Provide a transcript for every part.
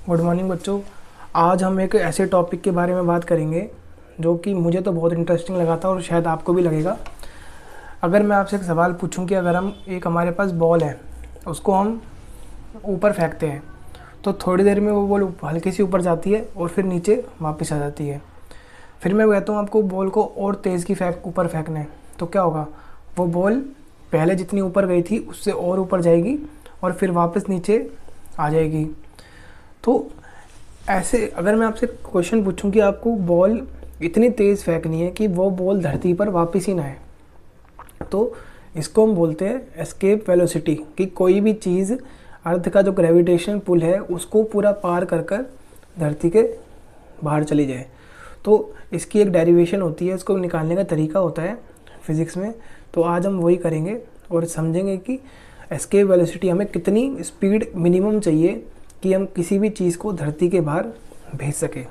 Good morning बच्चों। आज हम एक ऐसे टॉपिक के बारे में बात करेंगे जो कि मुझे तो बहुत इंटरेस्टिंग लगा था और शायद आपको भी लगेगा। अगर मैं आपसे एक सवाल पूछूं कि अगर हमारे पास बॉल है, उसको हम ऊपर फेंकते हैं तो थोड़ी देर में वो बॉल हल्की सी ऊपर जाती है और फिर नीचे वापस आ जाती है। फिर मैं कहता हूँ आपको बॉल को और तेज़ की ऊपर फेंकना है, तो क्या होगा? वो बॉल पहले जितनी ऊपर गई थी उससे और ऊपर जाएगी और फिर वापस नीचे आ जाएगी। तो ऐसे अगर मैं आपसे क्वेश्चन पूछूं कि आपको बॉल इतनी तेज़ फेंकनी है कि वो बॉल धरती पर वापस ही ना आए, तो इसको हम बोलते हैं एस्केप वेलोसिटी। कि कोई भी चीज़ अर्थ का जो ग्रेविटेशन पुल है उसको पूरा पार कर कर धरती के बाहर चली जाए। तो इसकी एक डेरिवेशन होती है, इसको निकालने का तरीका होता है फिज़िक्स में। तो आज हम वही करेंगे और समझेंगे कि एस्केप वेलोसिटी हमें कितनी स्पीड मिनिमम चाहिए कि हम किसी भी चीज़ को धरती के बाहर भेज सकें।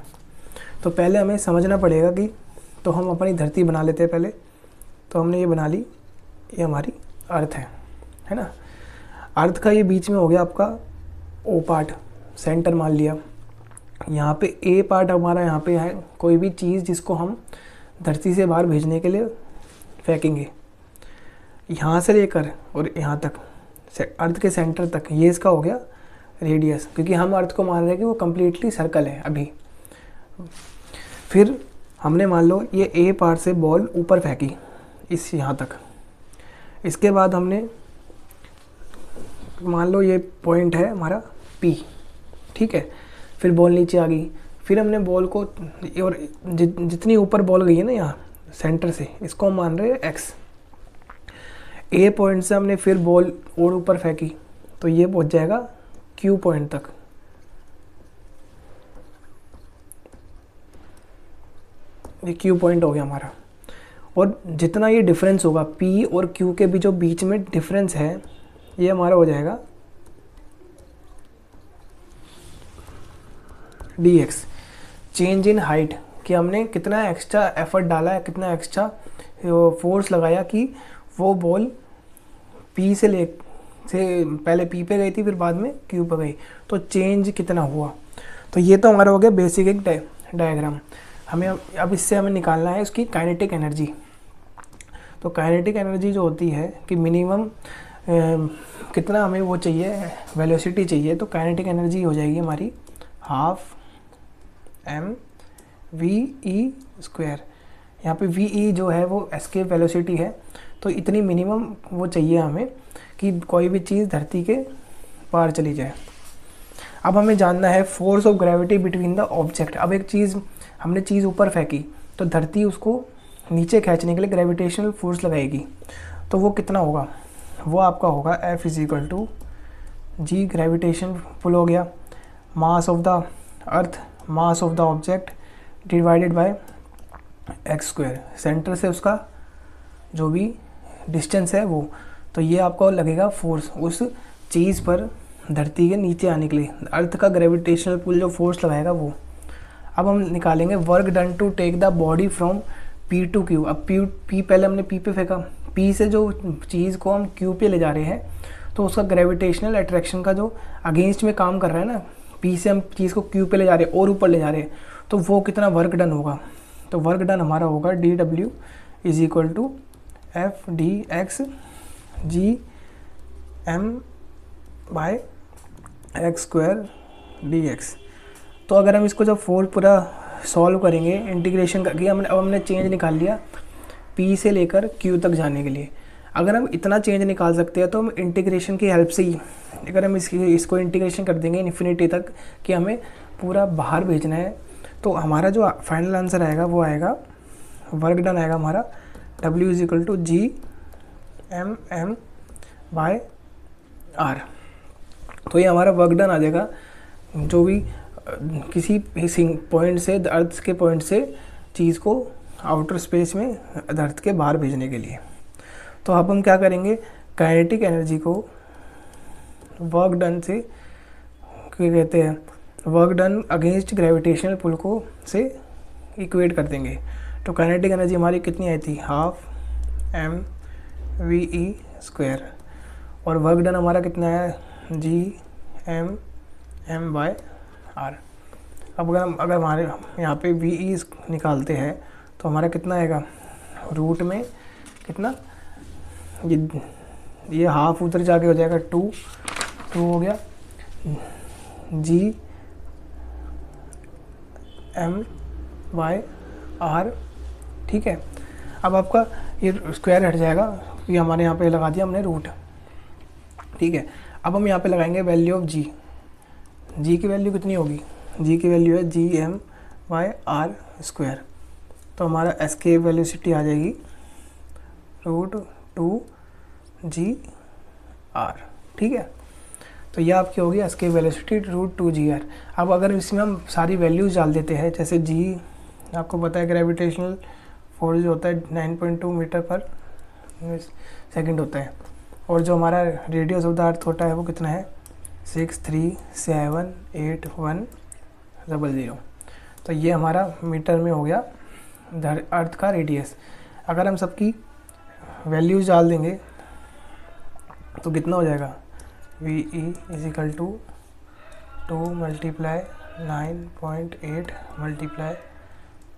तो पहले हमें समझना पड़ेगा कि तो हम अपनी धरती बना लेते हैं पहले। तो हमने ये बना ली, ये हमारी अर्थ है ना। अर्थ का ये बीच में हो गया आपका ओ पार्ट, सेंटर मान लिया। यहाँ पे ए पार्ट हमारा यहाँ पे है कोई भी चीज़ जिसको हम धरती से बाहर भेजने के लिए फेंकेंगे। यहाँ से लेकर और यहाँ तक अर्थ के सेंटर तक ये इसका हो गया रेडियस, क्योंकि हम अर्थ को मान रहे हैं कि वो कम्प्लीटली सर्कल है अभी। फिर हमने मान लो ये ए पार्ट से बॉल ऊपर फेंकी इस यहाँ तक। इसके बाद हमने मान लो ये पॉइंट है हमारा पी, ठीक है। फिर बॉल नीचे आ गई। फिर हमने बॉल को और जितनी ऊपर बॉल गई है ना यहाँ सेंटर से, इसको हम मान रहे हैं एक्स। ए पॉइंट से हमने फिर बॉल और ऊपर फेंकी तो ये पहुँच जाएगा क्यू पॉइंट तक। ये क्यू पॉइंट हो गया हमारा। और जितना ये डिफरेंस होगा पी और क्यू के भी जो बीच में डिफरेंस है, ये हमारा हो जाएगा D x, change in height. कि हमने कितना एक्स्ट्रा एफर्ट डाला है, कितना एक्स्ट्रा फोर्स लगाया कि वो बॉल पी से पहले पी पे गई थी फिर बाद में क्यू पे गई, तो चेंज कितना हुआ। तो ये तो हमारा हो गया बेसिक एक डायग्राम। हमें अब इससे हमें निकालना है उसकी काइनेटिक एनर्जी। तो काइनेटिक एनर्जी जो होती है कि मिनिमम कितना हमें वो चाहिए, वेलोसिटी चाहिए। तो काइनेटिक एनर्जी हो जाएगी हमारी half m v e square. यहाँ पे वी ई जो है वो एस्केप वेलोसिटी है। तो इतनी मिनिमम वो चाहिए हमें कि कोई भी चीज़ धरती के पार चली जाए। अब हमें जानना है force of gravity between the object. अब एक चीज़ हमने चीज़ ऊपर फेंकी तो धरती उसको नीचे खींचने के लिए ग्रेविटेशनल फोर्स लगाएगी। तो वो कितना होगा? वो आपका होगा F is to G gravitation pull हो गया, mass of the earth, mass of the object divided by x square. Centre से उसका जो भी डिस्टेंस है वो। तो ये आपको लगेगा फोर्स उस चीज़ पर धरती के नीचे आने के लिए, अर्थ का ग्रेविटेशनल पुल जो फोर्स लगाएगा वो। अब हम निकालेंगे work done to take the body from p to q. अब पी पहले हमने पी पे फेंका, पी से जो चीज़ को हम क्यू पे ले जा रहे हैं तो उसका ग्रेविटेशनल अट्रैक्शन का जो अगेंस्ट में काम कर रहा है ना, पी से हम चीज़ को क्यू पे ले जा रहे हैं और ऊपर ले जा रहे हैं, तो वो कितना वर्क डन होगा। तो वर्क डन हमारा होगा डी डब्ल्यू is equal to f d x g m by x square d x. तो अगर हम इसको जब फोर पूरा सॉल्व करेंगे इंटीग्रेशन करके, हमने चेंज निकाल लिया पी से लेकर क्यू तक जाने के लिए। अगर हम इतना चेंज निकाल सकते हैं तो हम इंटीग्रेशन की हेल्प से ही, अगर हम इसको इंटीग्रेशन कर देंगे इन्फिनिटी तक कि हमें पूरा बाहर भेजना है, तो हमारा जो फाइनल आंसर आएगा वो आएगा वर्क डन आएगा हमारा W is equal to g m m by r. तो ये हमारा वर्क डन आ जाएगा जो भी किसी पॉइंट से, अर्थ के पॉइंट से चीज़ को आउटर स्पेस में अर्थ के बाहर भेजने के लिए। तो अब हम क्या करेंगे, काइनेटिक एनर्जी को वर्क डन से क्या कहते हैं, work done against gravitational pull को से इक्वेट कर देंगे। तो काइनेटिक एनर्जी हमारी कितनी आई थी, half m v e square. और वर्क डन हमारा कितना है, जी एम बाय आर। अब अगर हमारे यहाँ पे वी ई निकालते हैं तो हमारा कितना आएगा, रूट में कितना, ये हाफ उधर जाके हो जाएगा 2 हो गया, जी एम वाई आर, ठीक है। अब आपका ये स्क्वायर हट जाएगा, ये हमारे यहाँ पे लगा दिया हमने रूट, ठीक है। अब हम यहाँ पे लगाएंगे वैल्यू ऑफ जी। जी की वैल्यू कितनी होगी, जी की वैल्यू है G M by R square, तो हमारा एस्केप वेलोसिटी आ जाएगी √2 जी आर, ठीक है। तो ये आपकी होगी एस्केप वेलोसिटी √2 जी आर। अब अगर इसमें हम सारी वैल्यूज़ डाल देते हैं, जैसे जी आपको पता है ग्रेविटेशनल फोर्स जो होता है 9.2 मीटर पर सेकंड होता है, और जो हमारा रेडियस ऑफ द अर्थ होता है वो कितना है 6378100। तो ये हमारा मीटर में हो गया अर्थ का रेडियस। अगर हम सबकी वैल्यूज़ डाल देंगे तो कितना हो जाएगा, वी ई इजिकल टू 2 × 9.8 ×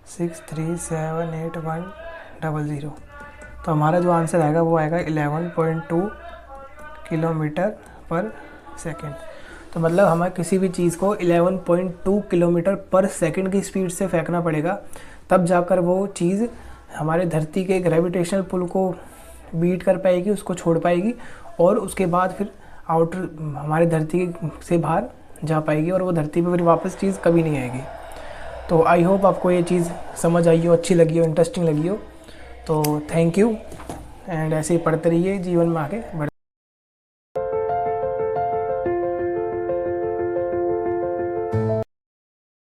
6378100। तो हमारा जो आंसर आएगा वो आएगा 11.2 किलोमीटर पर सेकंड। तो मतलब हमें किसी भी चीज़ को 11.2 किलोमीटर पर सेकंड की स्पीड से फेंकना पड़ेगा, तब जाकर वो चीज़ हमारे धरती के ग्रेविटेशनल पुल को बीट कर पाएगी, उसको छोड़ पाएगी, और उसके बाद फिर आउटर हमारे धरती से बाहर जा पाएगी, और वो धरती पे फिर वापस चीज़ कभी नहीं आएगी। तो आई होप आपको ये चीज़ समझ आई हो, अच्छी लगी हो, इंटरेस्टिंग लगी हो। तो थैंक यू, एंड ऐसे ही पढ़ते रहिए, जीवन में आगे बढ़